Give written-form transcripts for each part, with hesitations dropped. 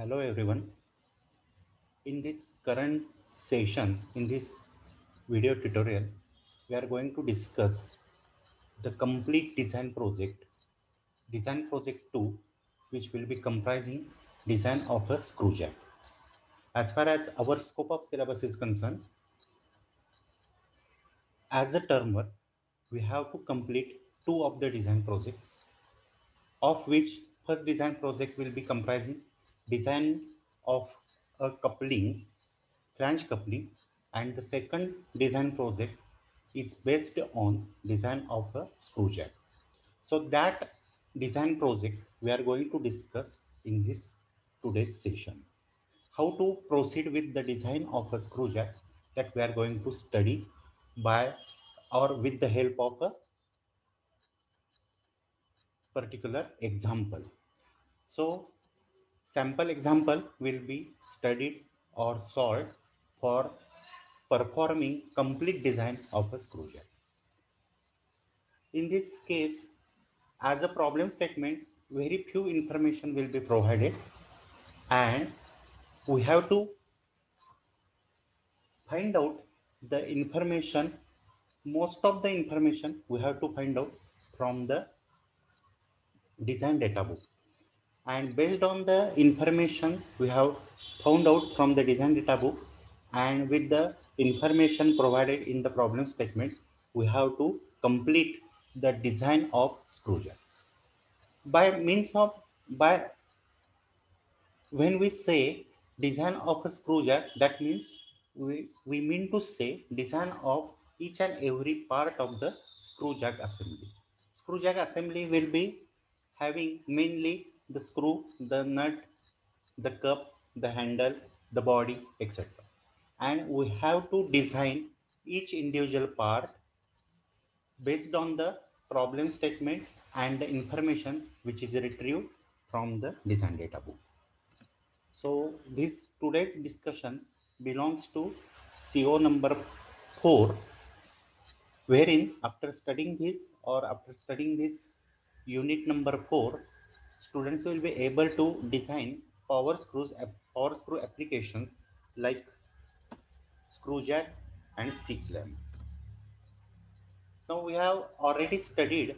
Hello everyone. In this current session, in this video tutorial, we are going to discuss the complete design project 2, which will be comprising design of a screw jack. As far as our scope of syllabus is concerned, as a termer, we have to complete two of the design projects, of which first design project will be comprising design of a coupling flange coupling, and the second design project is based on design of a screw jack. So that design project we are going to discuss in this today's session. How to proceed with the design of a screw jack, that we are going to study by or with the help of a particular example. So sample example will be studied or solved for performing complete design of a screw jack. In this case, as a problem statement, very few information will be provided, and we have to find out the information. Most of the information we have to find out from the design data book, and based on the information we have found out from the design data book, and with the information provided in the problem statement, we have to complete the design of screw jack by means of by when we say design of a screw jack, that means we mean to say design of each and every part of the screw jack assembly. Screw jack assembly will be having mainly the screw, the nut, the cup, the handle, the body, etc. And we have to design each individual part based on the problem statement and the information which is retrieved from the design data book. So this today's discussion belongs to CO number 4, wherein after studying this unit number 4, students will be able to design power screw applications like screw jack and C clamp. Now we have already studied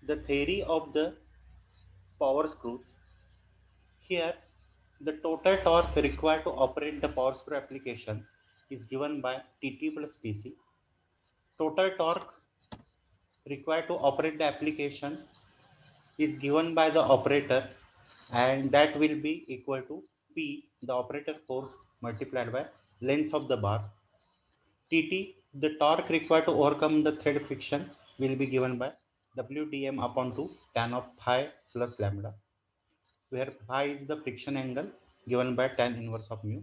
the theory of the power screws. Here, the total torque required to operate the power screw application is given by Tt plus Tc. Total torque required to operate the application is given by the operator, and that will be equal to P, the operator force, multiplied by length of the bar. Tt, the torque required to overcome the thread friction, will be given by Wdm upon 2 tan of phi plus lambda, where phi is the friction angle given by tan inverse of mu.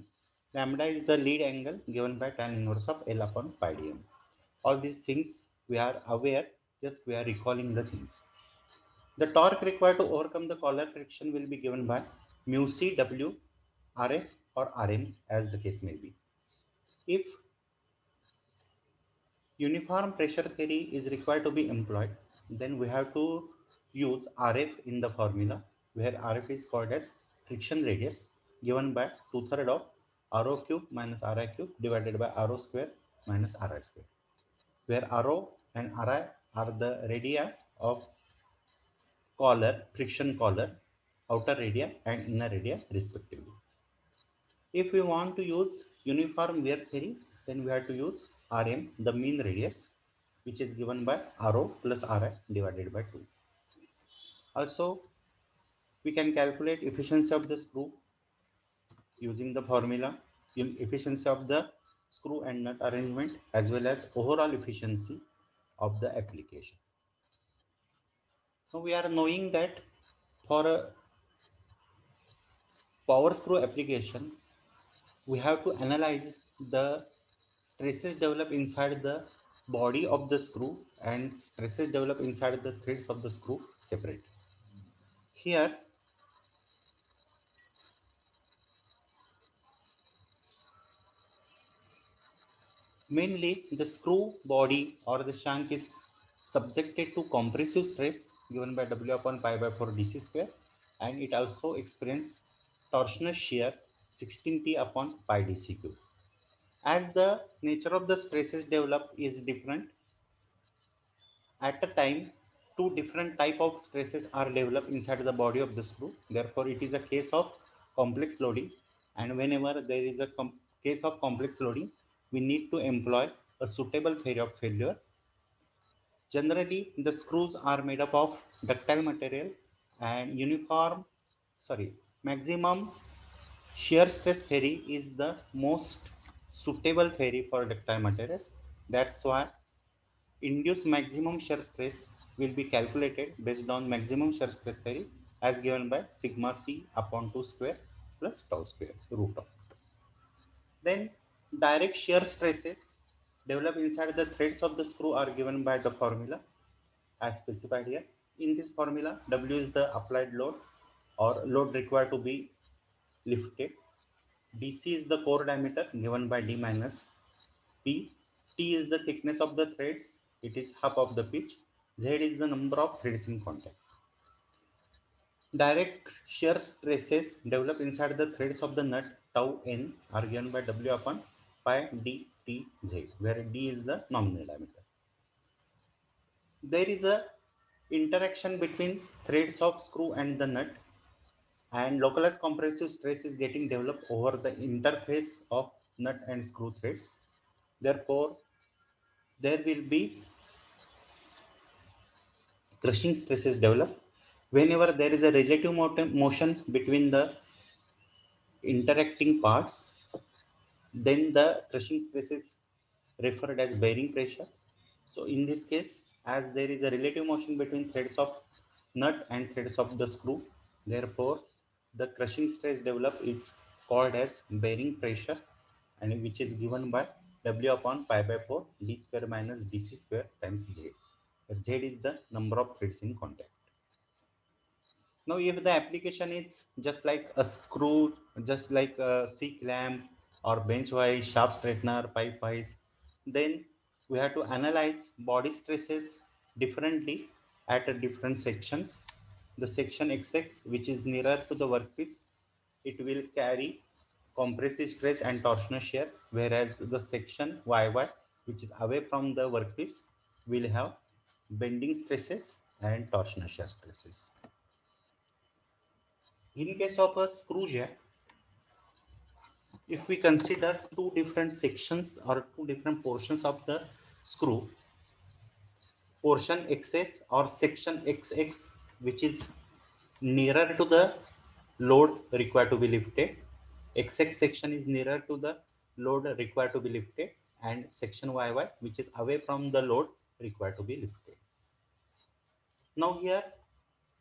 Lambda is the lead angle given by tan inverse of L upon pi dm. All these things we are aware, just we are recalling the things. The torque required to overcome the collar friction will be given by mu c W Rf or Rm, as the case may be. If uniform pressure theory is required to be employed, then we have to use Rf in the formula, where Rf is called as friction radius, given by 2/3 of Rho cube minus Ri cube divided by Rho square minus Ri square, where Rho and Ri are the radii of friction collar, outer radii and inner radii respectively. If we want to use uniform wear theory, then we have to use Rm, the mean radius, which is given by Rho plus Ri divided by 2. Also, we can calculate efficiency of the screw using the formula, efficiency of the screw and nut arrangement, as well as overall efficiency of the application. Now we are knowing that for a power screw application, we have to analyze the stresses develop inside the body of the screw and stresses develop inside the threads of the screw separate. Here, mainly the screw body or the shank is subjected to compressive stress given by W upon pi by 4 dc square, and it also experiences torsional shear 16T upon pi dc cube. As the nature of the stresses develop is different, at a time two different type of stresses are developed inside the body of the screw. Therefore, it is a case of complex loading, and whenever there is a case of complex loading, we need to employ a suitable theory of failure. Generally, the screws are made up of ductile material and maximum shear stress theory is the most suitable theory for ductile materials. That's why induced maximum shear stress will be calculated based on maximum shear stress theory as given by sigma c upon 2 square plus tau square root of. Then direct shear stresses developed inside the threads of the screw are given by the formula as specified here. In this formula, W is the applied load or load required to be lifted. DC is the core diameter given by D minus P. T is the thickness of the threads. It is half of the pitch. Z is the number of threads in contact. Direct shear stresses develop inside the threads of the nut tau n are given by W upon pi d t z, where d is the nominal diameter. There is a interaction between threads of screw and the nut, and localized compressive stress is getting developed over the interface of nut and screw threads. Therefore, there will be crushing stresses develop whenever there is a relative motion between the interacting parts. Then the crushing stress is referred as bearing pressure. So in this case, as there is a relative motion between threads of nut and threads of the screw, therefore the crushing stress developed is called as bearing pressure, and which is given by W upon pi by 4 d square minus dc square times z, where z is the number of threads in contact. Now, if the application is just like a screw, just like a C clamp or bench wise, shaft straightener, pipe wise, then we have to analyze body stresses differently at a different sections. The section XX, which is nearer to the workpiece, it will carry compressive stress and torsional shear, whereas the section YY, which is away from the workpiece, will have bending stresses and torsional shear stresses. In case of a screw jack, if we consider two different sections or two different portions of the screw, portion XS or section XX, which is nearer to the load required to be lifted, XX section is nearer to the load required to be lifted, and section YY, which is away from the load required to be lifted. Now here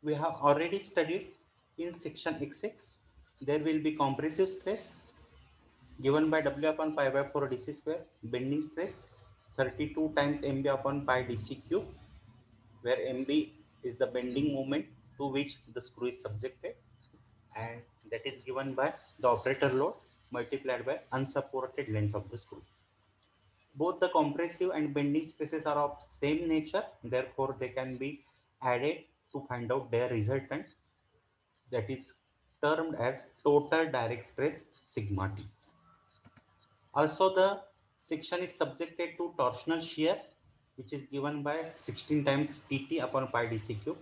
we have already studied in section XX, there will be compressive stress given by W upon pi by 4 dc square, bending stress 32 times mb upon pi dc cube, where mb is the bending moment to which the screw is subjected, and that is given by the operator load multiplied by unsupported length of the screw. Both the compressive and bending stresses are of same nature, therefore they can be added to find out their resultant, that is termed as total direct stress sigma t. Also, the section is subjected to torsional shear, which is given by 16 times Tt upon pi dc cube,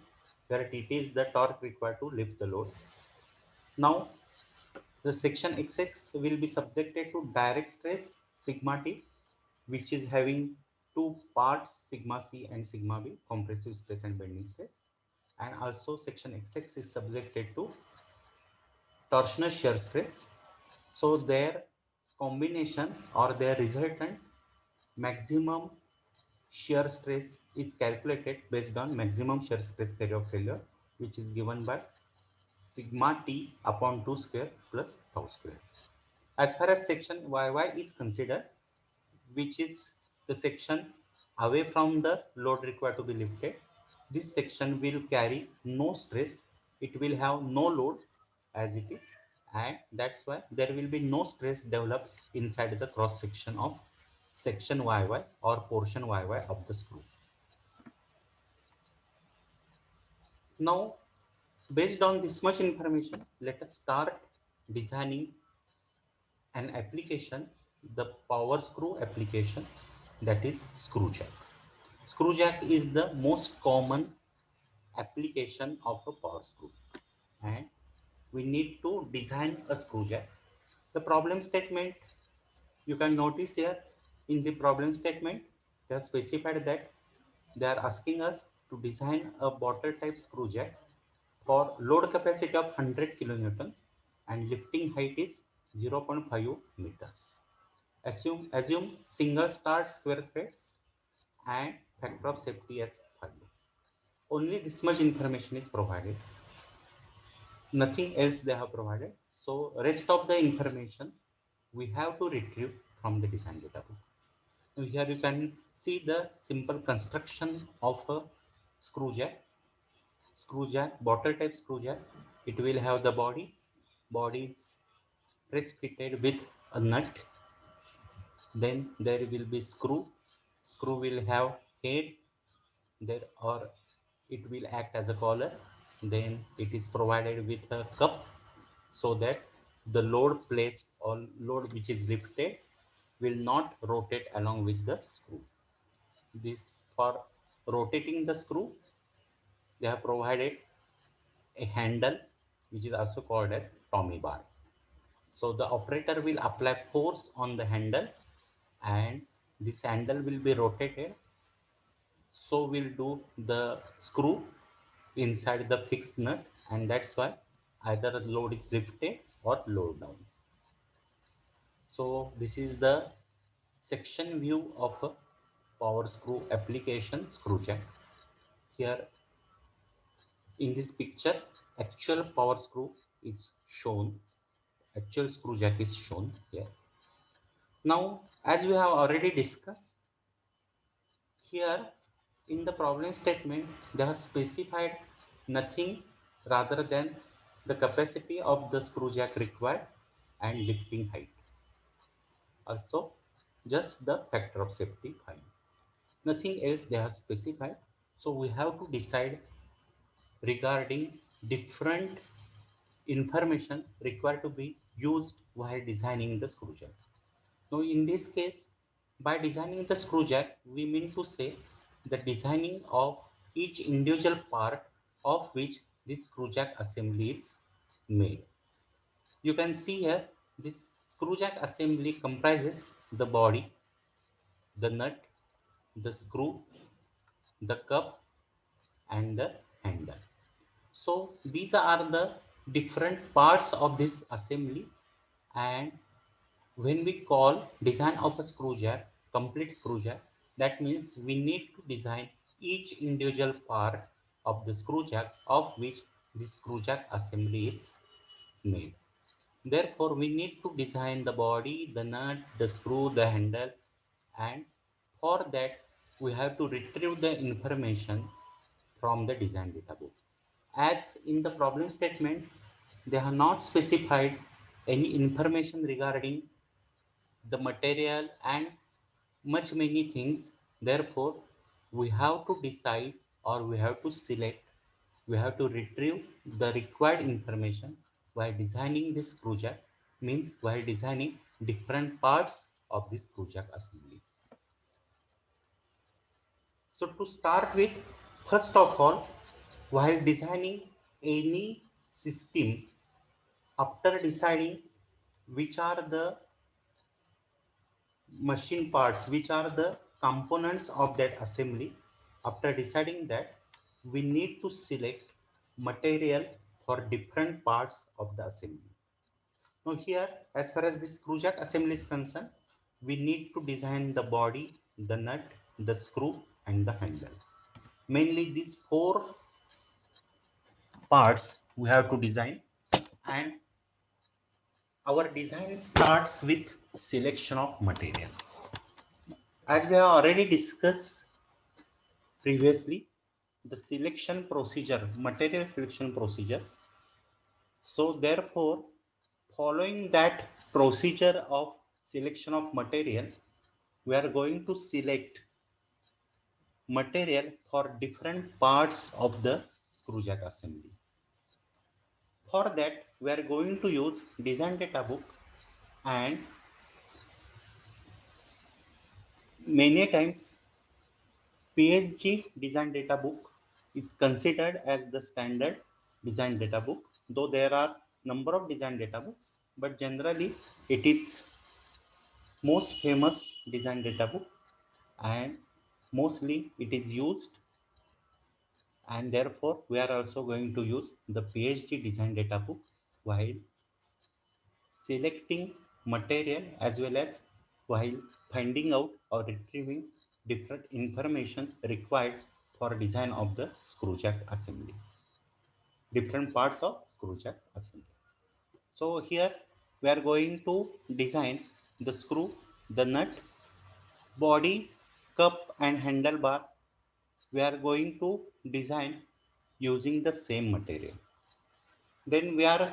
where Tt is the torque required to lift the load. Now, the section XX will be subjected to direct stress sigma t, which is having two parts, sigma c and sigma b, compressive stress and bending stress. And also, section XX is subjected to torsional shear stress. So, their combination or their resultant maximum shear stress is calculated based on maximum shear stress theory of failure, which is given by sigma t upon 2 square plus tau square. As far as section YY is considered, which is the section away from the load required to be lifted, this section will carry no stress, it will have no load as it is, and that's why there will be no stress developed inside the cross section of section YY or portion YY of the screw. Now, based on this much information, let us start designing an application, the power screw application, that is screw jack. Screw jack is the most common application of a power screw, and we need to design a screw jack. The problem statement, you can notice here in the problem statement, they have specified that they are asking us to design a bottle type screw jack for load capacity of 100 kilonewton and lifting height is 0.5 meters. Assume single start square threads and factor of safety as 5. Only this much information is provided. Nothing else they have provided. So rest of the information we have to retrieve from the design data book. Now here you can see the simple construction of a screw jack. Screw jack, bottle type screw jack. It will have the body. Body is press fitted with a nut. Then there will be screw. Screw will have head there, or it will act as a collar. Then it is provided with a cup so that the load placed or load which is lifted will not rotate along with the screw. This, for rotating the screw, they have provided a handle which is also called as Tommy bar. So the operator will apply force on the handle and this handle will be rotated. So we'll do the screw inside the fixed nut, and that's why either the load is lifted or load down. So this is the section view of a power screw application screw jack. Here in this picture, actual power screw is shown. Actual screw jack is shown here. Now, as we have already discussed, here in the problem statement, they have specified nothing rather than the capacity of the screw jack required and lifting height. Also, just the factor of safety 5. Nothing else they have specified. So we have to decide regarding different information required to be used while designing the screw jack. Now in this case, by designing the screw jack, we mean to say the designing of each individual part of which this screw jack assembly is made. You can see here this screw jack assembly comprises the body, the nut, the screw, the cup and the handle. So these are the different parts of this assembly, and when we call design of a screw jack, complete screw jack, that means we need to design each individual part of the screw jack of which the screw jack assembly is made. Therefore, we need to design the body, the nut, the screw, the handle, and for that we have to retrieve the information from the design data book. As in the problem statement, they have not specified any information regarding the material and much many things. Therefore, we have to decide or we have to select, we have to retrieve the required information while designing this screw jack, means while designing different parts of this screw jack assembly. So to start with, first of all, while designing any system, after deciding which are the machine parts, which are the components of that assembly, after deciding that, we need to select material for different parts of the assembly. Now here, as far as this screw jack assembly is concerned, we need to design the body, the nut, the screw and the handle. Mainly these four parts we have to design, and our design starts with selection of material. As we have already discussed previously, the selection procedure, material selection procedure. So therefore, following that procedure of selection of material, we are going to select material for different parts of the screw jack assembly. For that, we are going to use design data book, and many times PSG design data book is considered as the standard design data book, though there are number of design data books, but generally it is most famous design data book, and mostly it is used, and therefore we are also going to use the PSG design data book while selecting material as well as while finding out or retrieving different information required for design of the screw jack assembly, different parts of screw jack assembly. So here we are going to design the screw, the nut, body, cup and handlebar. We are going to design using the same material. Then we are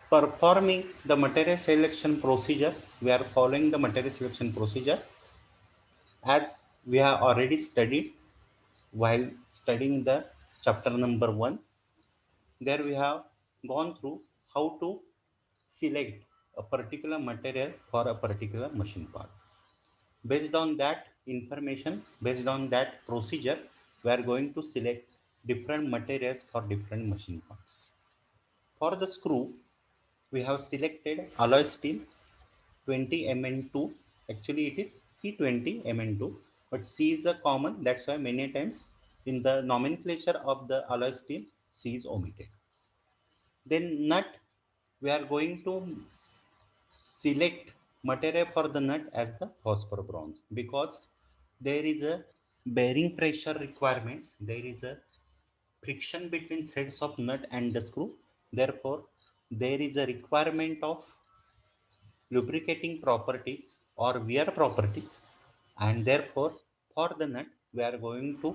performing the material selection procedure. We are following the material selection procedure as we have already studied while studying the chapter number 1. There we have gone through how to select a particular material for a particular machine part. Based on that information, based on that procedure, we are going to select different materials for different machine parts. For the screw, we have selected alloy steel 20 Mn2. Actually it is C20 Mn2, but C is a common, that's why many times in the nomenclature of the alloy steel C is omitted. Then nut, we are going to select material for the nut as the phosphor bronze, because there is a bearing pressure requirements, there is a friction between threads of nut and the screw, therefore there is a requirement of lubricating properties or wear properties, and therefore for the nut we are going to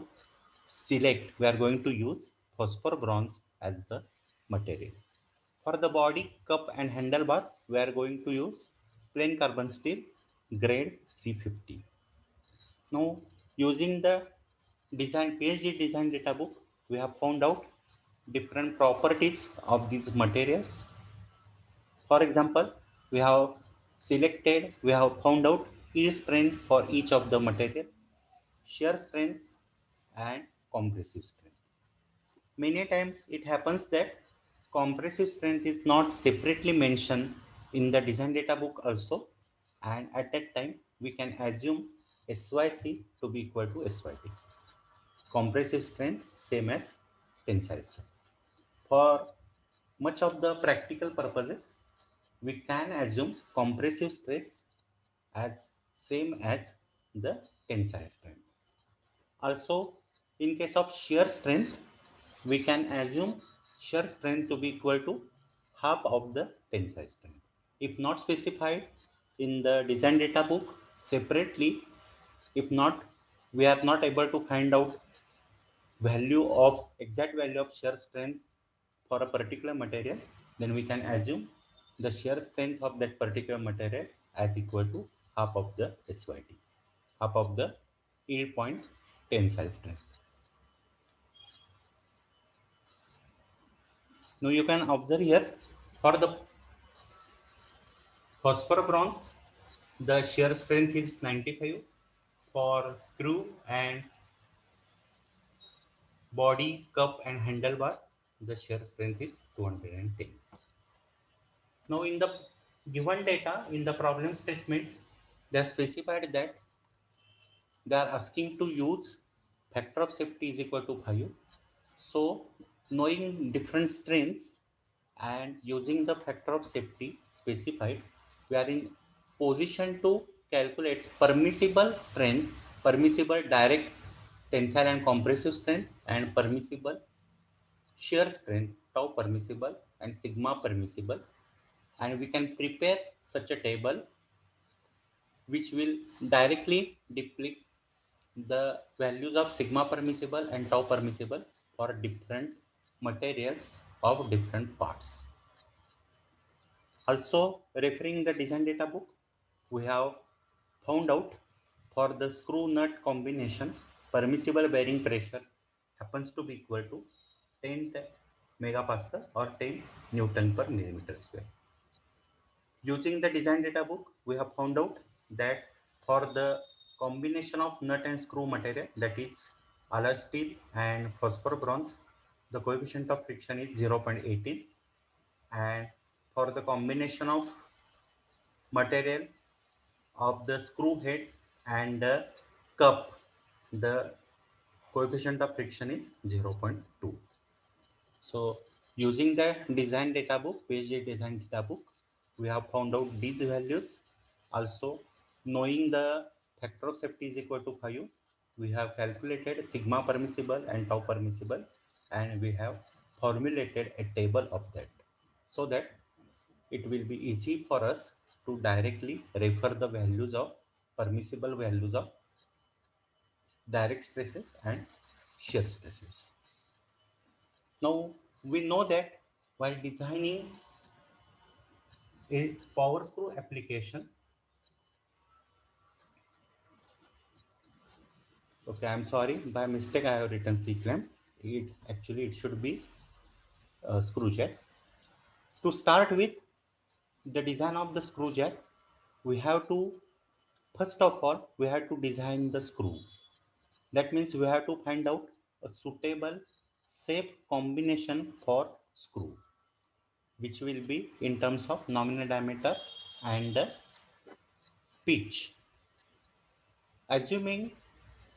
use phosphor bronze as the material. For the body, cup and handlebar, we are going to use plain carbon steel grade C50. Now, using the design PhD design data book, we have found out different properties of these materials. For example, we have we have found out yield strength for each of the material, shear strength and compressive strength. Many times it happens that compressive strength is not separately mentioned in the design data book also, and at that time we can assume SYC to be equal to SYT. Compressive strength same as tensile strength. For much of the practical purposes, we can assume compressive stress as same as the tensile strength. Also, in case of shear strength, we can assume shear strength to be equal to half of the tensile strength. If not specified in the design data book separately, if not, we are not able to find out exact value of shear strength for a particular material, then we can assume the shear strength of that particular material as equal to half of the SYT, half of the yield point tensile strength. Now you can observe here for the phosphor bronze, the shear strength is 95. For screw and body, cup and handlebar, the shear strength is 210. Now in the given data in the problem statement, they are specified that they are asking to use factor of safety is equal to 5. So knowing different strengths and using the factor of safety specified, we are in position to calculate permissible strength, permissible direct tensile and compressive strength, and permissible shear strength, tau permissible and sigma permissible, and we can prepare such a table which will directly depict the values of sigma permissible and tau permissible for different materials of different parts. Also, referring the design data book, we have found out for the screw nut combination, permissible bearing pressure happens to be equal to 10 megapascal or 10 Newton per millimeter square. Using the design data book, we have found out that for the combination of nut and screw material, that is alloy steel and phosphor bronze, the coefficient of friction is 0.18, and for the combination of material of the screw head and the cup, the coefficient of friction is 0.2. So using the design data book, PhD design data book, we have found out these values. Also, knowing the factor of safety is equal to 5, we have calculated sigma permissible and tau permissible, and we have formulated a table of that, so that it will be easy for us to directly refer the values of permissible values of direct stresses and shear stresses. Now we know that while designing a power screw application, okay, I'm sorry, by mistake I have written C clamp. It should be screw jack. To start with the design of the screw jack, we have to first of all we have to design the screw. That means we have to find out a suitable shape combination for screw, which will be in terms of nominal diameter and pitch. Assuming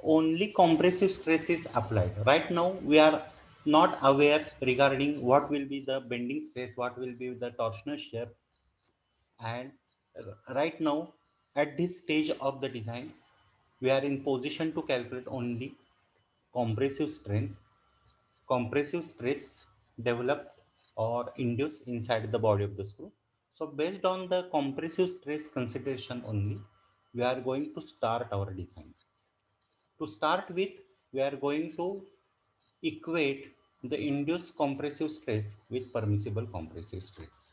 only compressive stress is applied. Right now, we are not aware regarding what will be the bending stress, what will be the torsional shear, and right now, at this stage of the design, we are in position to calculate only compressive strength, compressive stress developed or induced inside the body of the screw. So, based on the compressive stress consideration only, we are going to start our design. To start with, we are going to equate the induced compressive stress with permissible compressive stress.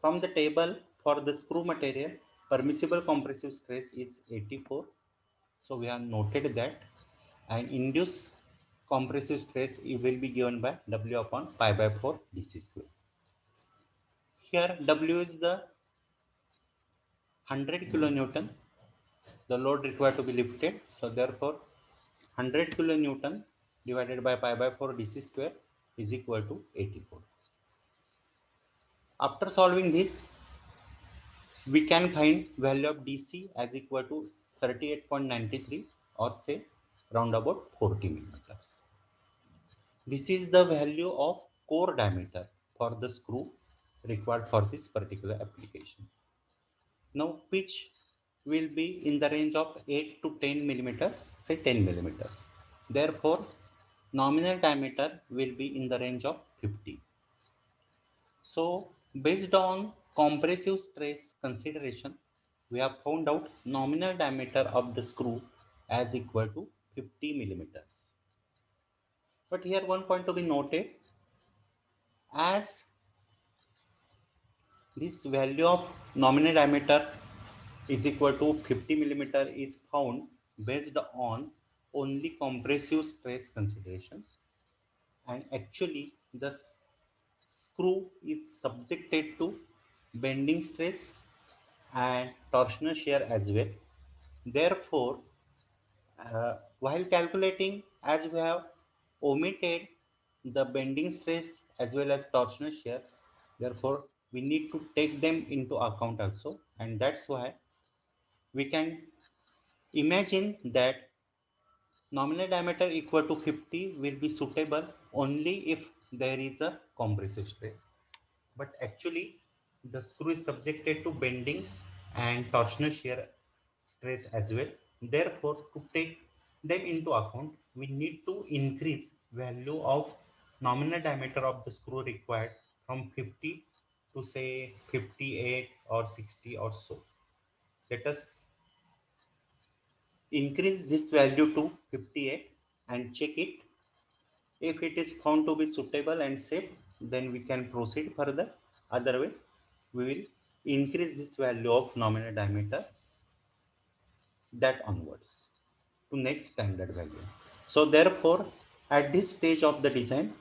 From the table for the screw material, permissible compressive stress is 84. So we have noted that, and induced compressive stress it will be given by W upon pi by 4 dc square. Here W is the 100 kilonewton, the load required to be lifted. So therefore 100 kilonewton divided by pi by 4 dc square is equal to 84. After solving this, we can find value of dc as equal to 38.93, or say round about 40 millimeters. This is the value of core diameter for the screw required for this particular application. Now pitch will be in the range of 8 to 10 millimeters, say 10 millimeters. Therefore, nominal diameter will be in the range of 50. So, based on compressive stress consideration, we have found out nominal diameter of the screw as equal to 50 millimeters. But here one point to be noted, as this value of nominal diameter is equal to 50 millimeter is found based on only compressive stress consideration, and actually the screw is subjected to bending stress and torsional shear as well. Therefore, while calculating, as we have omitted the bending stress as well as torsional shear, therefore we need to take them into account also, and that's why we can imagine that nominal diameter equal to 50 will be suitable only if there is a compressive stress. But actually, the screw is subjected to bending and torsional shear stress as well. Therefore, to take them into account, we need to increase value of nominal diameter of the screw required from 50 to say 58 or 60 or so. Let us increase this value to 58 and check it. If it is found to be suitable and safe, then we can proceed further. Otherwise, we will increase this value of nominal diameter that onwards to next standard value. So therefore, at this stage of the design,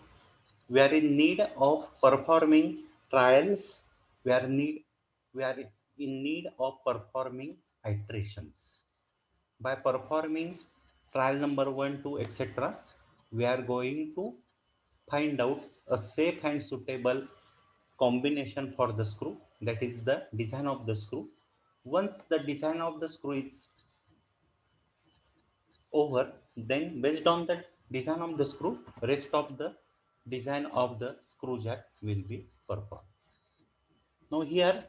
we are in need of performing trials. We are in need of performing iterations. By performing trial number 1, 2, etc., we are going to find out a safe and suitable combination for the screw. That is the design of the screw. Once the design of the screw is over, then based on the design of the screw, rest of the design of the screw jack will be performed. Now here,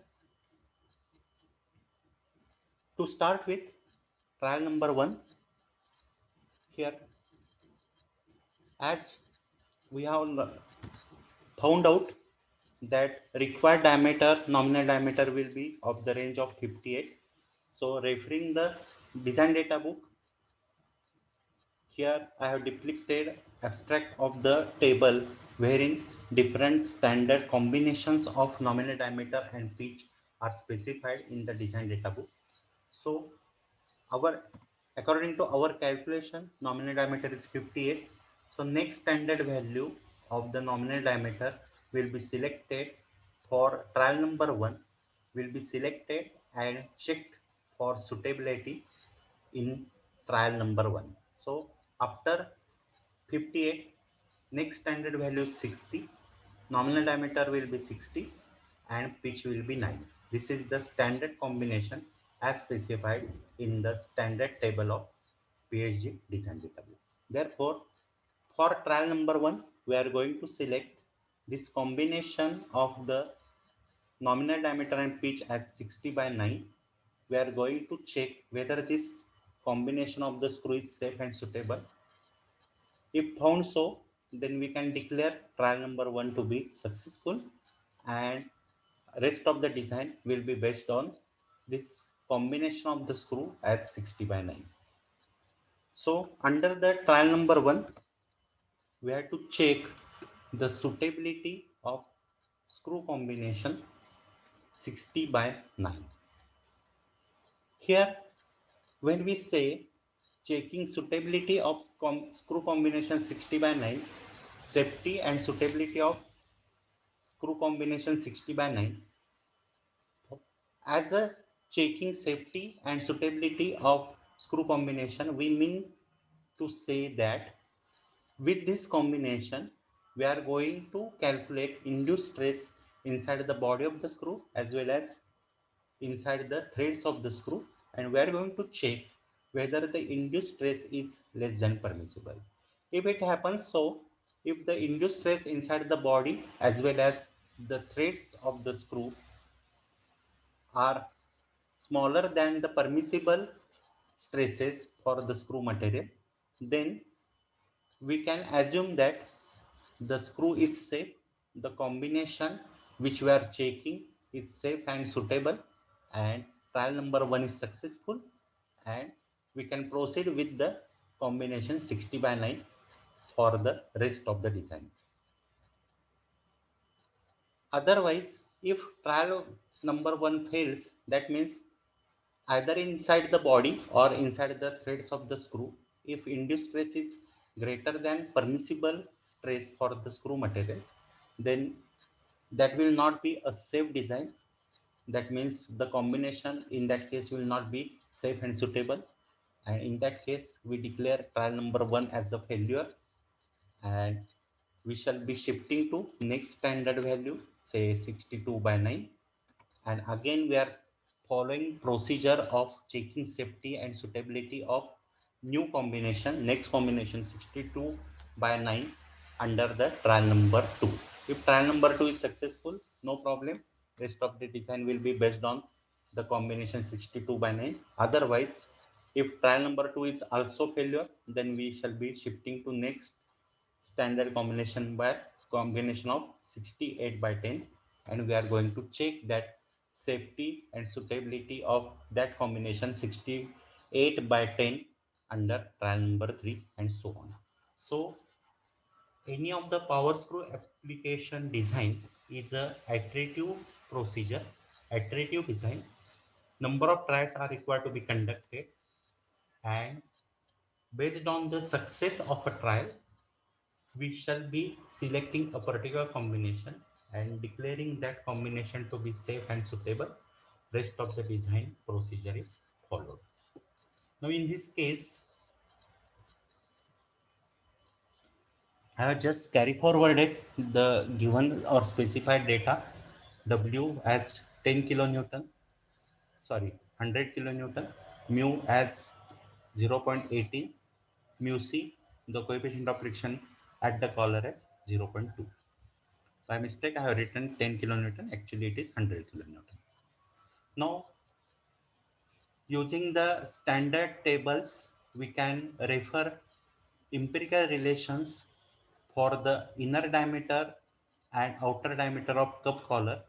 to start with trial number 1, here, as we have found out that required diameter, nominal diameter will be of the range of 58. So referring the design data book, here I have depicted abstract of the table wherein different standard combinations of nominal diameter and pitch are specified in the design data book. So our according to our calculation, nominal diameter is 58. So next standard value of the nominal diameter will be selected for trial number 1, will be selected and checked for suitability in trial number 1. So after 58, next standard value is 60, nominal diameter will be 60 and pitch will be 9. This is the standard combination as specified in the standard table of PSG design data book. Therefore, for trial number 1, we are going to select this combination of the nominal diameter and pitch as 60 by 9. We are going to check whether this combination of the screw is safe and suitable. If found so, then we can declare trial number 1 to be successful, and rest of the design will be based on this combination of the screw as 60 by 9. So under the trial number 1, we have to check the suitability of screw combination 60 by 9. Here, when we say checking suitability of screw combination 60 by 9, safety and suitability of screw combination 60 by 9, as a checking safety and suitability of screw combination, we mean to say that with this combination, we are going to calculate induced stress inside the body of the screw as well as inside the threads of the screw, and we are going to check whether the induced stress is less than permissible. If it happens so, if the induced stress inside the body as well as the threads of the screw are smaller than the permissible stresses for the screw material, then we can assume that the screw is safe, the combination which we are checking is safe and suitable, and trial number 1 is successful, and we can proceed with the combination 60 by 9 for the rest of the design. Otherwise, if trial number 1 fails, that means either inside the body or inside the threads of the screw, if induced stress is greater than permissible stress for the screw material, then that will not be a safe design. That means the combination in that case will not be safe and suitable, and in that case we declare trial number 1 as a failure, and we shall be shifting to next standard value, say 62 by 9. And again we are following procedure of checking safety and suitability of new combination, next combination 62 by 9 under the trial number 2. If trial number 2 is successful, no problem, rest of the design will be based on the combination 62 by 9. Otherwise, if trial number 2 is also failure, then we shall be shifting to next standard combination by combination of 68 by 10, and we are going to check that safety and suitability of that combination 68 by 10 under trial number 3, and so on. So any of the power screw application design is a iterative procedure, iterative design. Number of trials are required to be conducted, and based on the success of a trial, we shall be selecting a particular combination and declaring that combination to be safe and suitable. Rest of the design procedure is followed. Now in this case, I have just carry forwarded the given or specified data W as 10 kilonewton, sorry, 100 kilonewton, mu as 0.18, mu c, the coefficient of friction at the collar as 0.2. By mistake, I have written 10 kilonewton, actually it is 100 kilonewton. Now, using the standard tables, we can refer empirical relations for the inner diameter and outer diameter of cup collar,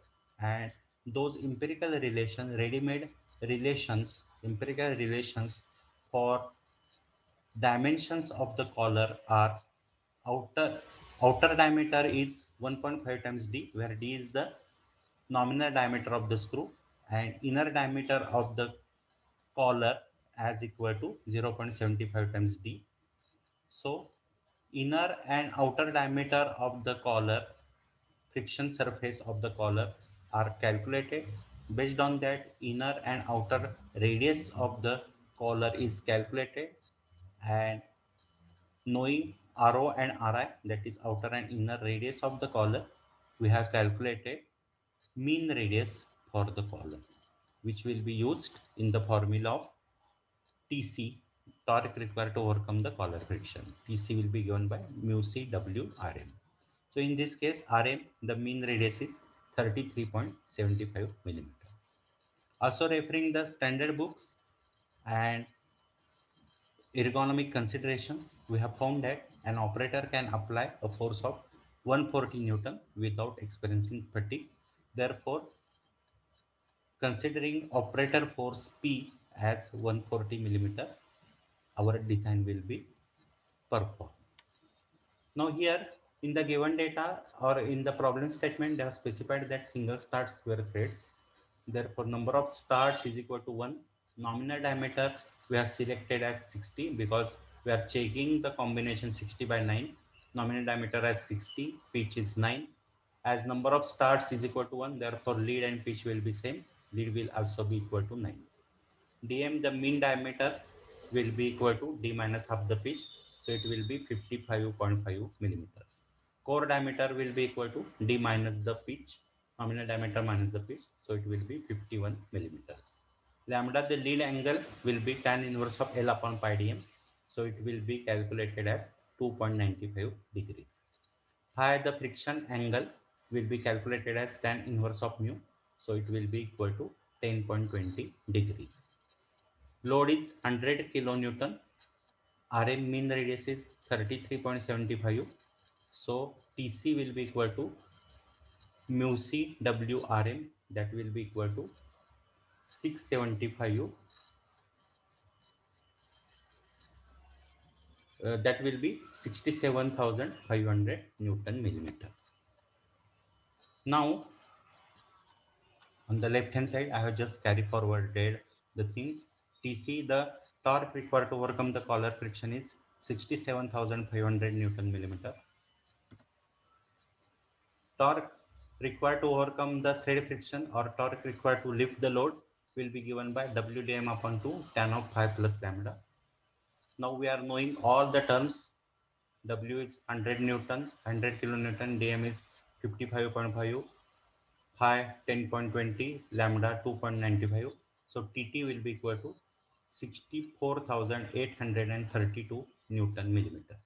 and those empirical relations, ready-made relations, empirical relations for dimensions of the collar are outer outer diameter is 1.5 times d, where d is the nominal diameter of the screw, and inner diameter of the collar as equal to 0.75 times d. So inner and outer diameter of the collar, friction surface of the collar, are calculated. Based on that, inner and outer radius of the collar is calculated, and knowing RO and RI, that is outer and inner radius of the collar, we have calculated mean radius for the collar, which will be used in the formula of TC, torque required to overcome the collar friction. TC will be given by mu C W Rm. So in this case, Rm, the mean radius is 33.75 millimeter. Also referring the standard books and ergonomic considerations, we have found that an operator can apply a force of 140 Newton without experiencing fatigue. Therefore, considering operator force P as 140 millimeter, our design will be performed. Now here in the given data or in the problem statement, they have specified that single start square threads. Therefore, number of starts is equal to 1. Nominal diameter we have selected as 60 because we are checking the combination 60 by 9. Nominal diameter as 60, pitch is 9. As number of starts is equal to 1, therefore lead and pitch will be same. Lead will also be equal to 9. dm, the mean diameter, will be equal to d minus half the pitch, so it will be 55.5 millimeters. Core diameter will be equal to d minus the pitch, nominal diameter minus the pitch, so it will be 51 millimeters. Lambda, the lead angle, will be tan inverse of L upon pi dm, so it will be calculated as 2.95 degrees. Phi, the friction angle, will be calculated as tan inverse of mu, so it will be equal to 10.20 degrees. Load is 100 kilonewton. Rm, mean radius is 33.75. So Tc will be equal to mu c W Rm, that will be equal to 675. That will be 67,500 Newton millimeter. Now on the left hand side, I have just carry forwarded the things. Tc, the torque required to overcome the collar friction, is 67,500 Newton millimeter. Torque required to overcome the thread friction or torque required to lift the load will be given by WDM upon 2 tan of phi plus lambda. Now we are knowing all the terms. W is 100 Newton, 100 kilonewton, dm is 55.5, phi 10.20, lambda 2.95. So TT will be equal to 64,832 Newton millimeter.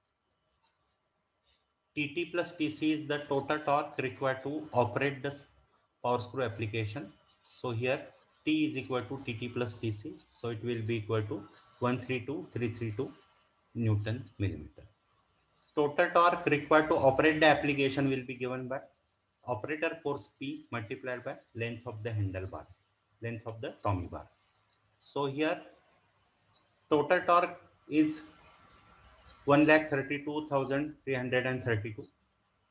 TT plus TC is the total torque required to operate the power screw application. So here T is equal to TT plus TC. So it will be equal to 132,332 Newton millimeter. Total torque required to operate the application will be given by operator force P multiplied by length of the handlebar, length of the Tommy bar. So here total torque is 1,32,332.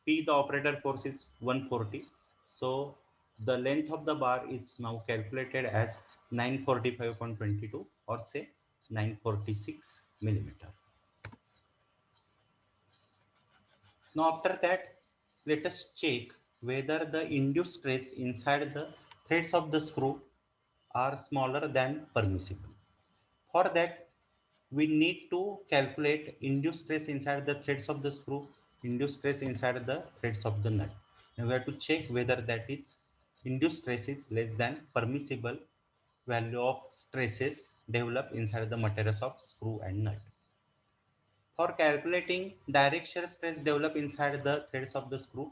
P, the operator force, is 140. So the length of the bar is now calculated as 945.22, or say 946 millimeter. Now after that, let us check whether the induced stress inside the threads of the screw are smaller than permissible. For that, we need to calculate induced stress inside the threads of the screw, induced stress inside the threads of the nut. Now we have to check whether that is induced stress is less than permissible value of stresses developed inside the materials of screw and nut. For calculating direct shear stress developed inside the threads of the screw,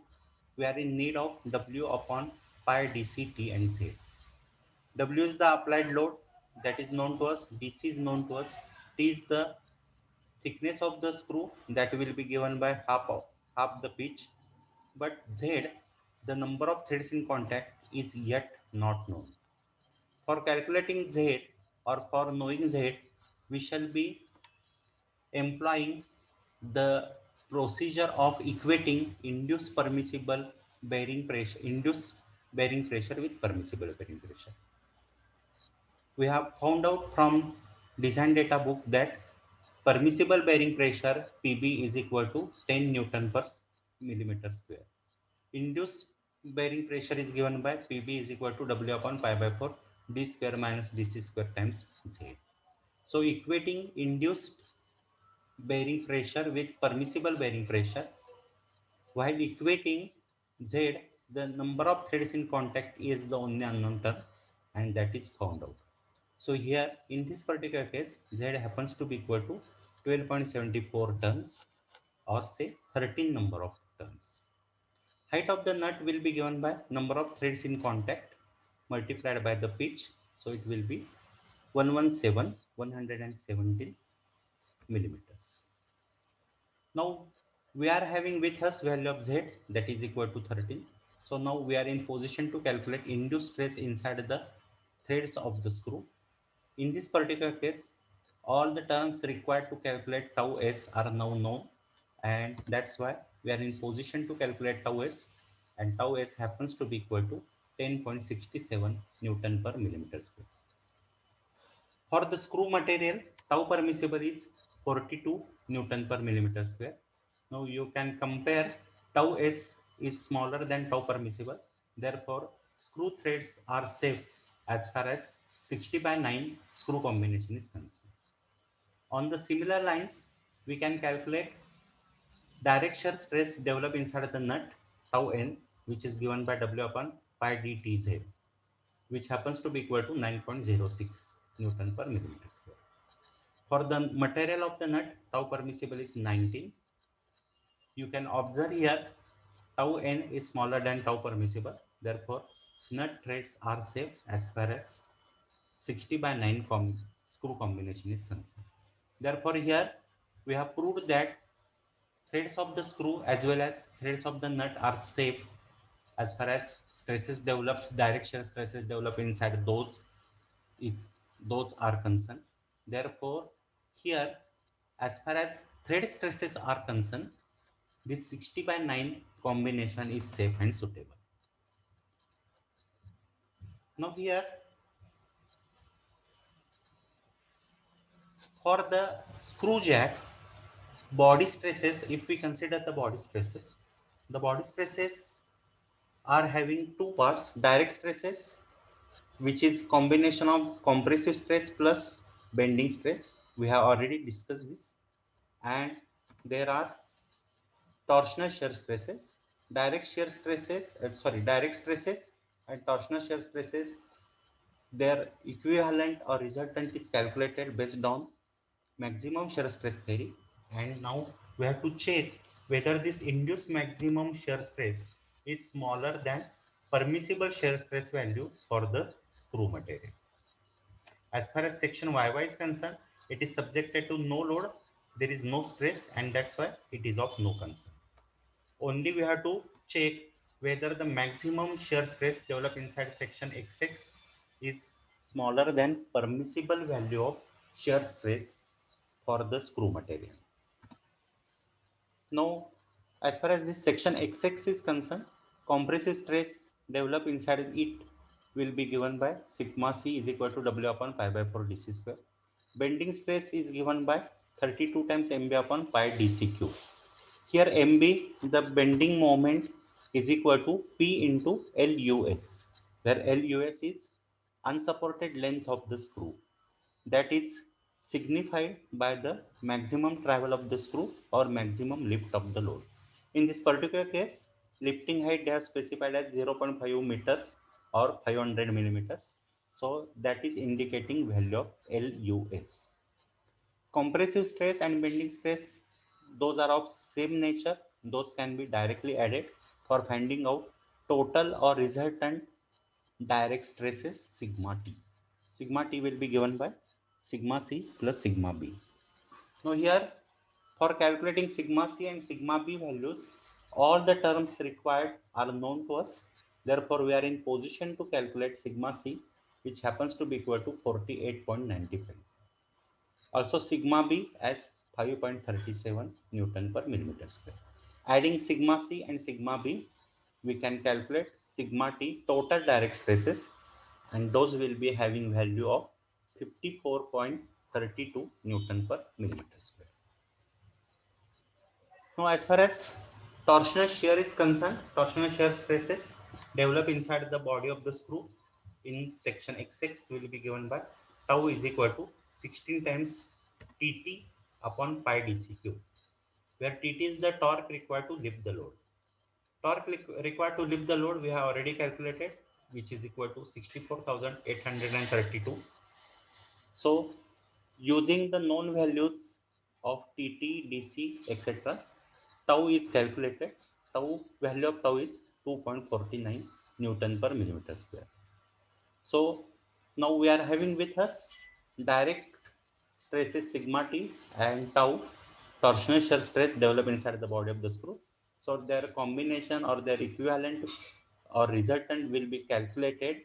we are in need of W upon pi dc T and Z. W is the applied load that is known to us, dc is known to us, T is the thickness of the screw that will be given by half the pitch, but Z, the number of threads in contact, is yet not known. For calculating Z or for knowing Z, we shall be employing the procedure of equating induced bearing pressure with permissible bearing pressure. We have found out from design data book that permissible bearing pressure PB is equal to 10 Newton per millimeter square. Induced bearing pressure is given by PB is equal to W upon pi by 4 d square minus dc square times Z. So equating induced bearing pressure with permissible bearing pressure, while equating Z, the number of threads in contact is the only unknown term, and that is found out. So here in this particular case, Z happens to be equal to 12.74 tons, or say 13 number of tons. Height of the nut will be given by number of threads in contact multiplied by the pitch. So it will be 117 millimeters. Now we are having with us value of Z that is equal to 13. So now we are in position to calculate induced stress inside the threads of the screw. In this particular case, all the terms required to calculate tau s are now known, and that's why we are in position to calculate tau s, and tau s happens to be equal to 10.67 Newton per millimeter square. For the screw material, tau permissible is 42 Newton per millimeter square. Now you can compare tau s is smaller than tau permissible. Therefore, screw threads are safe as far as 60 by 9 screw combination is concerned. On the similar lines, we can calculate direct shear stress developed inside the nut tau n, which is given by W upon pi dtz, which happens to be equal to 9.06 Newton per millimeter square. For the material of the nut, tau permissible is 19. You can observe here tau n is smaller than tau permissible. Therefore, nut threads are safe as far as 60 by 9 screw combination is concerned. Therefore, here we have proved that threads of the screw as well as threads of the nut are safe as far as stresses developed, direct shear stresses developed inside is those are concerned. Therefore, here as far as thread stresses are concerned, this 60 by 9 combination is safe and suitable. Now here for the screw jack body stresses, if we consider the body stresses are having two parts: direct stresses, which is combination of compressive stress plus bending stress. We have already discussed this. And there are torsional shear stresses, direct stresses and torsional shear stresses. Their equivalent or resultant is calculated based on maximum shear stress theory. And now we have to check whether this induced maximum shear stress is smaller than permissible shear stress value for the screw material. As far as section YY is concerned, it is subjected to no load, there is no stress, and that's why it is of no concern. Only we have to check whether the maximum shear stress developed inside section XX is smaller than permissible value of shear stress for the screw material. Now, as far as this section XX is concerned, compressive stress developed inside it will be given by sigma c is equal to W upon pi by 4 dc square. Bending stress is given by 32 times mb upon pi dc cube. Here MB, the bending moment is equal to P into LUS, where LUS is unsupported length of the screw. That is signified by the maximum travel of the screw or maximum lift of the load. In this particular case, lifting height they have specified as 0.5 meters or 500 millimeters. So that is indicating value of LUS. Compressive stress and bending stress, those are of same nature. Those can be directly added for finding out total or resultant direct stresses sigma T. Sigma T will be given by sigma C plus sigma B. Now here, for calculating sigma C and sigma B values, all the terms required are known to us. Therefore, we are in position to calculate sigma C, which happens to be equal to 48.95. Also sigma B as 5.37 Newton per millimeter square. Adding sigma C and sigma B, we can calculate sigma T total direct stresses, and those will be having value of 54.32 Newton per millimeter square. Now, as far as torsional shear is concerned, torsional shear stresses develop inside the body of the screw in section XX will be given by tau is equal to 16 times Tt upon pi dc cube, where Tt is the torque required to lift the load. Torque required to lift the load we have already calculated, which is equal to 64,832. So, using the known values of Tt, dc, etc., tau is calculated. Value of tau is 2.49 Newton per millimeter square. So now we are having with us direct stresses sigma T and tau, torsional shear stress develop inside the body of the screw. So their combination or their equivalent or resultant will be calculated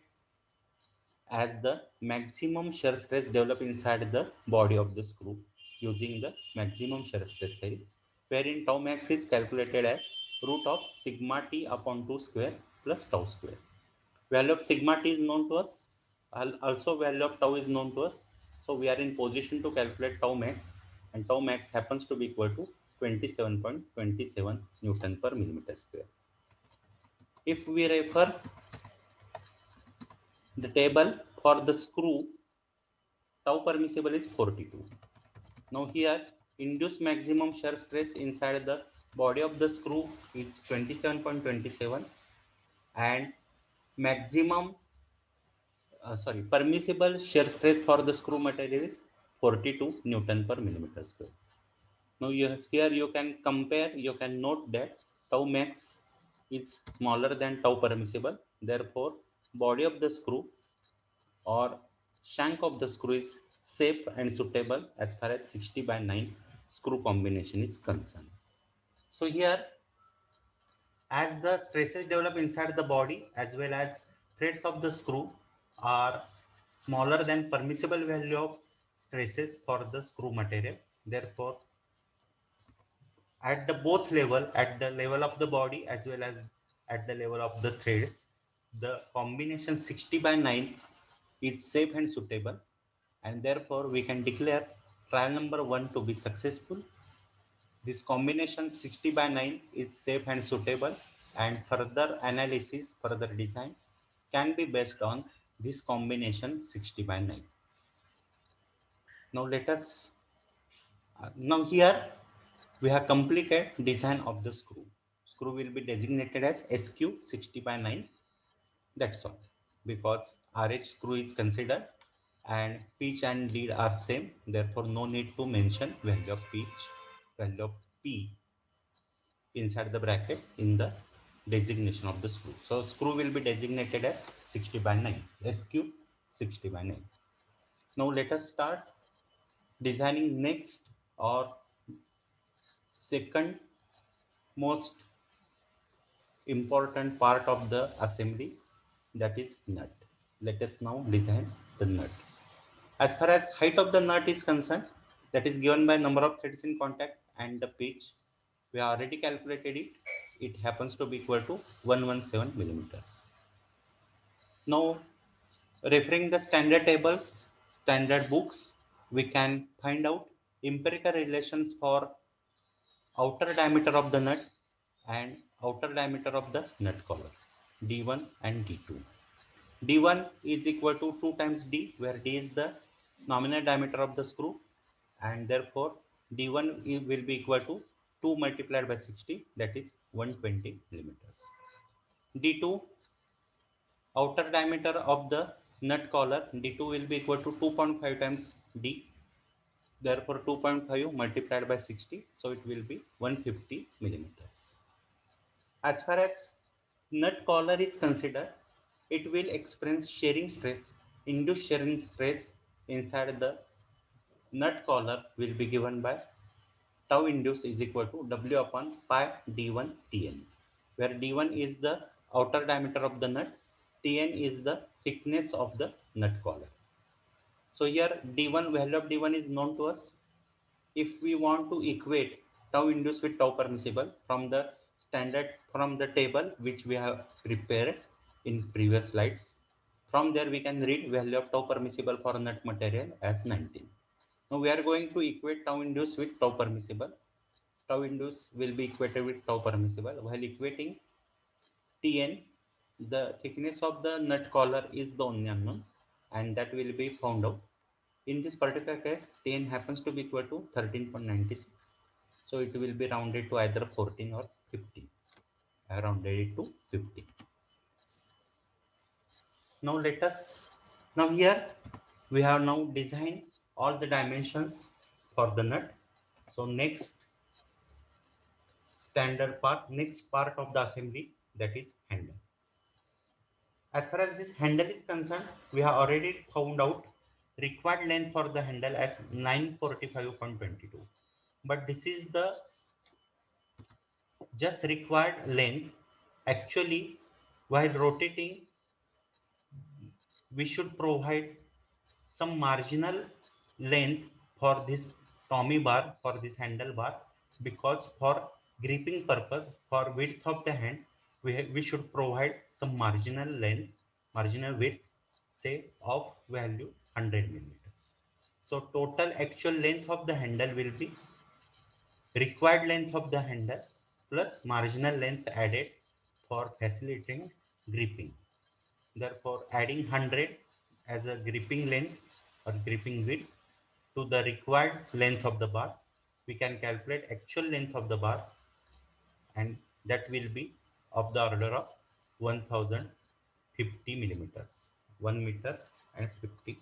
as the maximum shear stress develop inside the body of the screw using the maximum shear stress theory, wherein tau max is calculated as root of sigma T upon 2 square plus tau square. Value of sigma T is known to us. Also value of tau is known to us. So we are in position to calculate tau max, and tau max happens to be equal to 27.27 Newton per millimeter square. If we refer the table for the screw, tau permissible is 42. Now here, induced maximum shear stress inside the body of the screw is 27.27, and maximum permissible shear stress for the screw material is 42 Newton per millimeter square. Now here you can compare, you can note that tau max is smaller than tau permissible. Therefore, body of the screw or shank of the screw is safe and suitable as far as 60/9 screw combination is concerned. So here, as the stresses develop inside the body as well as threads of the screw are smaller than permissible value of stresses for the screw material. Therefore, at the both level, at the level of the body as well as at the level of the threads, the combination 60/9 is safe and suitable, and therefore we can declare trial number 1 to be successful. This combination 60/9 is safe and suitable, and further analysis, further design can be based on this combination 60/9. Now let us, now here we have completed design of the screw. Screw will be designated as SQ 60/9. That's all, because RH screw is considered and pitch and lead are same. Therefore, no need to mention value of pitch, value of P inside the bracket in the designation of the screw. So screw will be designated as 60/9, SQ 60/9. Now let us start designing next or second most important part of the assembly, that is nut. Let us now design the nut. As far as height of the nut is concerned, that is given by number of threads in contact and the pitch. We have already calculated it. It happens to be equal to 117 millimeters. Now, referring the standard tables, standard books, we can find out empirical relations for outer diameter of the nut and outer diameter of the nut collar, D1 and D2. D1 is equal to 2 times D, where D is the nominal diameter of the screw, and therefore D1 will be equal to 2 multiplied by 60, that is 120 millimeters. D2, outer diameter of the nut collar, D2 will be equal to 2.5 times D, therefore 2.5 multiplied by 60, so it will be 150 millimeters. As far as nut collar is considered, it will experience shearing stress. Induced shearing stress inside the nut collar will be given by tau induced is equal to W upon pi D1 Tn, where D1 is the outer diameter of the nut, Tn is the thickness of the nut collar. So here D1, value of D1 is known to us. If we want to equate tau induced with tau permissible from the table which we have prepared in previous slides, from there we can read value of tau permissible for nut material as 19. Now we are going to equate tau induced with tau permissible. Tau induced will be equated with tau permissible. While equating Tn, the thickness of the nut collar is the only unknown, and that will be found out. In this particular case, Tn happens to be equal to 13.96. So it will be rounded to either 14 or 15. I rounded it to 50. Now now here we have now designed all the dimensions for the nut. So next next part of the assembly, that is handle. As far as this handle is concerned, we have already found out required length for the handle as 945.22. But this is the just required length. Actually, while rotating, we should provide some marginal length for this Tommy bar, for this handle bar, because for gripping purpose, for width of the hand, we should provide some marginal length, marginal width, say of value 100 millimeters. So total actual length of the handle will be required length of the handle plus marginal length added for facilitating gripping. Therefore, adding 100 as a gripping length or gripping width to the required length of the bar, we can calculate actual length of the bar, and that will be of the order of 1050 millimeters, 1 meters and 50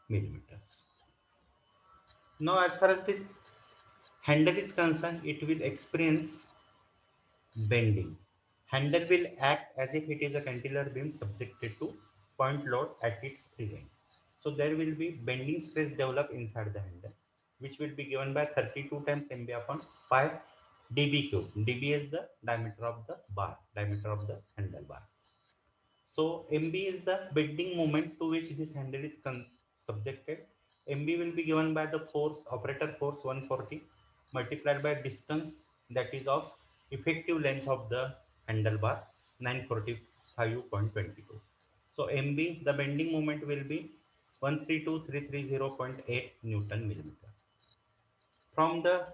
millimeters. Now, as far as this handle is concerned, it will experience bending. Handle will act as if it is a cantilever beam subjected to point load at its free end. So there will be bending stress develop inside the handle, which will be given by 32 times MB upon pi dB cube. dB is the diameter of the bar, diameter of the handle bar. So MB is the bending moment to which this handle is subjected. MB will be given by the force, operator force 140 multiplied by distance, that is of effective length of the handlebar 945.22. So MB, the bending moment will be 132330.8 Newton millimeter. From the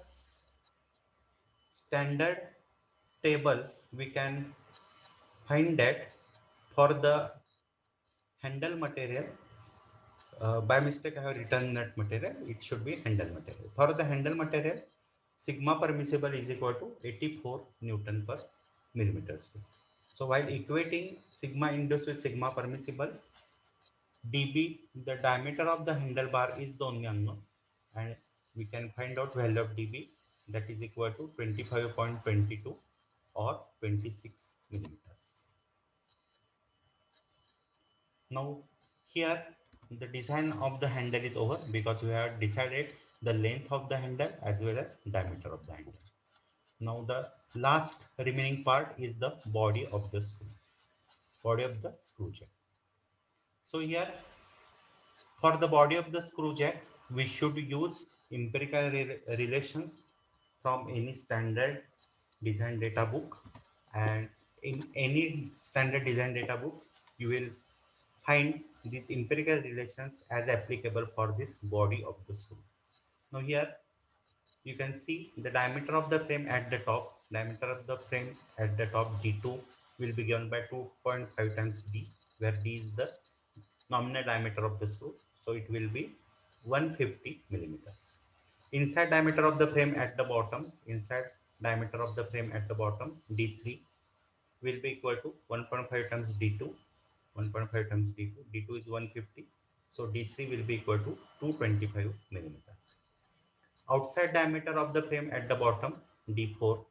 standard table, we can find that for the handle material, by mistake I have written nut material, it should be handle material. For the handle material, sigma permissible is equal to 84 Newton per millimeter square. So while equating sigma induced with sigma permissible, dB, the diameter of the handlebar is the only unknown, and we can find out value of dB, that is equal to 25.22 or 26 millimeters. Now here the design of the handle is over, because we have decided the length of the handle as well as diameter of the handle. Now the last remaining part is the body of the screw, body of the screw jack. So here for the body of the screw jack, we should use empirical relations from any standard design data book, and in any standard design data book you will find these empirical relations as applicable for this body of the screw. Now here you can see the diameter of the frame at the top. Diameter of the frame at the top D2 will be given by 2.5 times D, where D is the nominal diameter of the screw. So it will be 150 millimeters. Inside diameter of the frame at the bottom, inside diameter of the frame at the bottom, D3 will be equal to 1.5 times D2. 1.5 times D2. D2 is 150. So D3 will be equal to 225 millimeters. Outside diameter of the frame at the bottom, D4.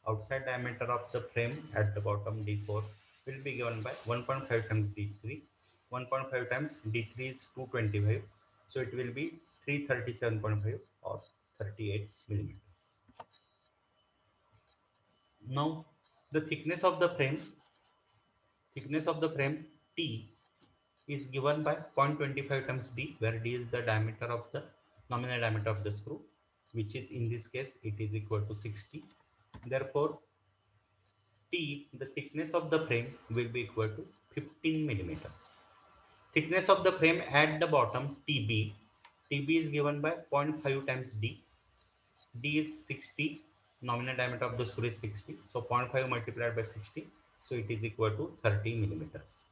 Outside diameter of the frame at the bottom, D4 will be given by 1.5 times D3. 1.5 times D3 is 225. So it will be 337.5 or 38 millimeters. Now the thickness of the frame T is given by 0.25 times D, where D is the diameter of the nominal diameter of the screw, which is in this case it is equal to 60. Therefore, T, the thickness of the frame, will be equal to 15 millimeters. Thickness of the frame at the bottom TB, TB is given by 0.5 times D. D is 60, nominal diameter of the screw is 60, so 0.5 multiplied by 60, so it is equal to 30 millimeters.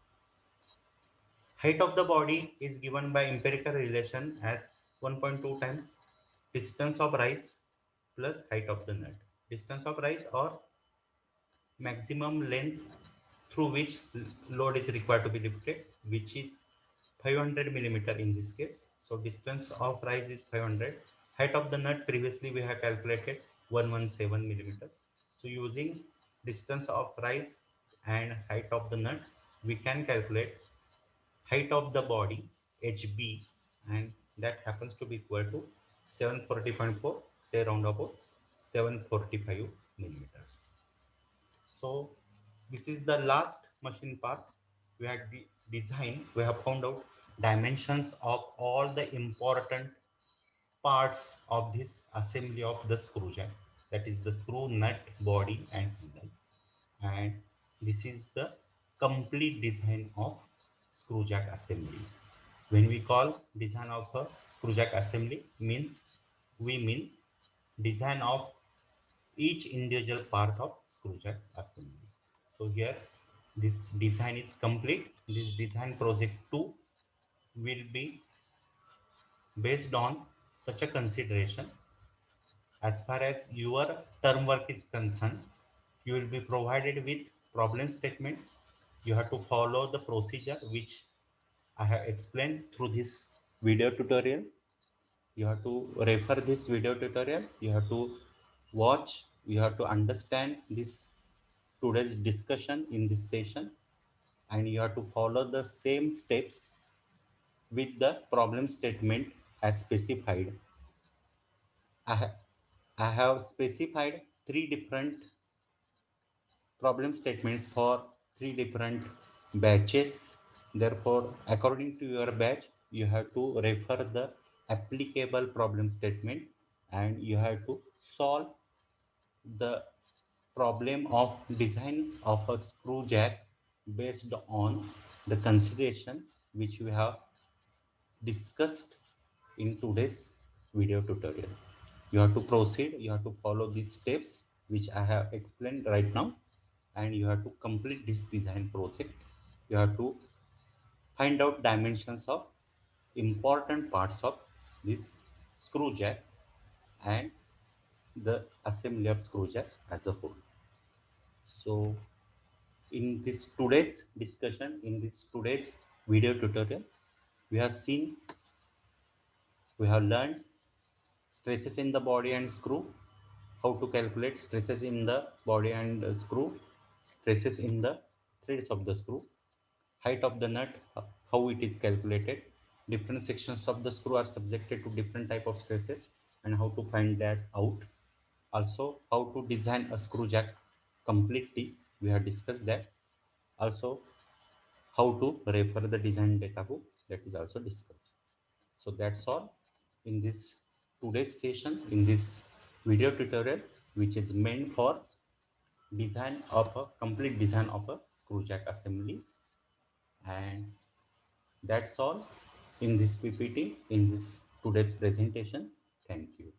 Height of the body is given by empirical relation as 1.2 times distance of rise plus height of the nut. Distance of rise or maximum length through which load is required to be lifted, which is 500 millimeter in this case. So distance of rise is 500. Height of the nut previously we have calculated 117 millimeters. So using distance of rise and height of the nut, we can calculate height of the body HB, and that happens to be equal to 740.4, say round about 745 millimeters. So this is the last machine part. We have designed, we have found out dimensions of all the important parts of this assembly of the screw jack, that is the screw, nut, body and handle. And this is the complete design of screw jack assembly. When we call design of a screw jack assembly, means we mean design of each individual part of screw jack assembly. So here this design is complete. This design project 2 will be based on such a consideration. As far as your term work is concerned, you will be provided with problem statement. You have to follow the procedure which I have explained through this video tutorial. You have to refer this video tutorial. You have to watch. You have to understand this today's discussion in this session, and you have to follow the same steps with the problem statement as specified. I, ha- I have specified three different problem statements for three different batches. Therefore, according to your batch, you have to refer the applicable problem statement and you have to solve the problem of design of a screw jack based on the consideration which we have discussed in today's video tutorial. You have to proceed, you have to follow these steps which I have explained right now, and you have to complete this design project. You have to find out dimensions of important parts of this screw jack and the assembly of screw jack as a whole. So in this today's discussion, in this today's video tutorial, we have seen, we have learned stresses in the body and screw, how to calculate stresses in the body and screw, stresses in the threads of the screw, height of the nut, how it is calculated, different sections of the screw are subjected to different type of stresses and how to find that out. Also, how to design a screw jack completely, we have discussed that. Also, how to refer the design data book, that is also discussed. So that's all in this today's session, in this video tutorial, which is meant for design of a complete design of a screw jack assembly. And that's all in this PPT, in this today's presentation. Thank you.